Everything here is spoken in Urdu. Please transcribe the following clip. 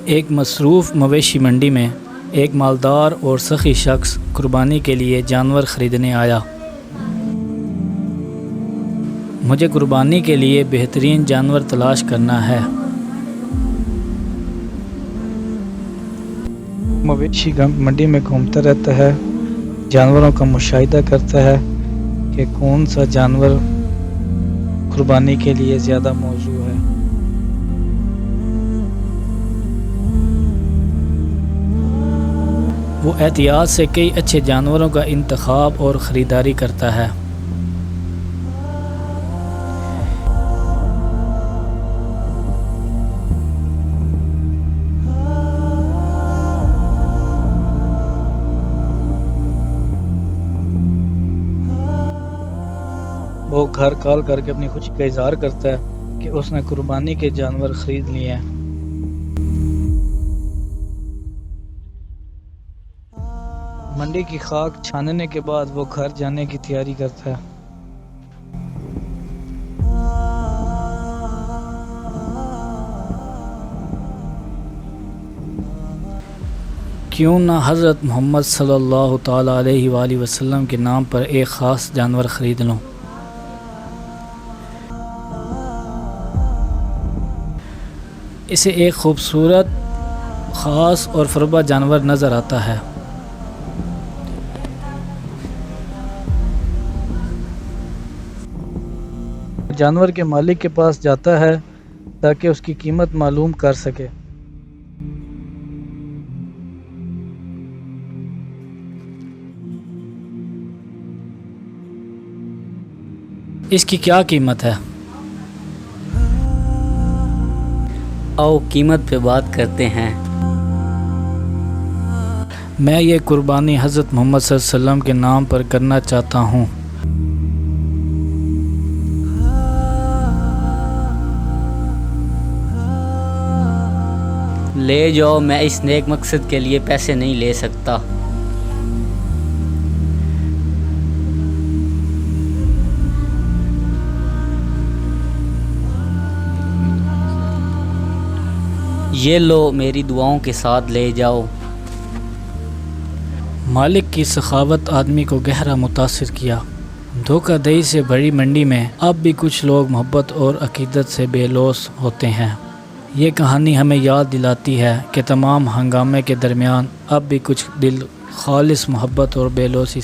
ایک مصروف مویشی منڈی میں ایک مالدار اور سخی شخص قربانی کے لیے جانور خریدنے آیا۔ مجھے قربانی کے لیے بہترین جانور تلاش کرنا ہے۔ مویشی منڈی میں گھومتا رہتا ہے، جانوروں کا مشاہدہ کرتا ہے کہ کون سا جانور قربانی کے لیے زیادہ موزوں ہے۔ وہ احتیاط سے کئی اچھے جانوروں کا انتخاب اور خریداری کرتا ہے۔ وہ گھر کال کر کے اپنی خوشی کا اظہار کرتا ہے کہ اس نے قربانی کے جانور خرید لیے ہیں۔ منڈی کی خاک چھاننے کے بعد وہ گھر جانے کی تیاری کرتا ہے۔ کیوں نہ حضرت محمد صلی اللہ تعالیٰ علیہ وآلہ وسلم کے نام پر ایک خاص جانور خرید لوں۔ اسے ایک خوبصورت، خاص اور فربہ جانور نظر آتا ہے۔ جانور کے مالک کے پاس جاتا ہے تاکہ اس کی قیمت معلوم کر سکے۔ اس کی کیا قیمت ہے؟ آؤ قیمت پہ بات کرتے ہیں۔ میں یہ قربانی حضرت محمد صلی اللہ علیہ وسلم کے نام پر کرنا چاہتا ہوں۔ لے جاؤ، میں اس نیک مقصد کے لیے پیسے نہیں لے سکتا۔ یہ لو، میری دعاؤں کے ساتھ لے جاؤ۔ مالک کی سخاوت آدمی کو گہرا متاثر کیا۔ دھوکہ دہی سے بھری منڈی میں اب بھی کچھ لوگ محبت اور عقیدت سے بے لوث ہوتے ہیں۔ یہ کہانی ہمیں یاد دلاتی ہے کہ تمام ہنگامے کے درمیان اب بھی کچھ دل خالص محبت اور بے لوثی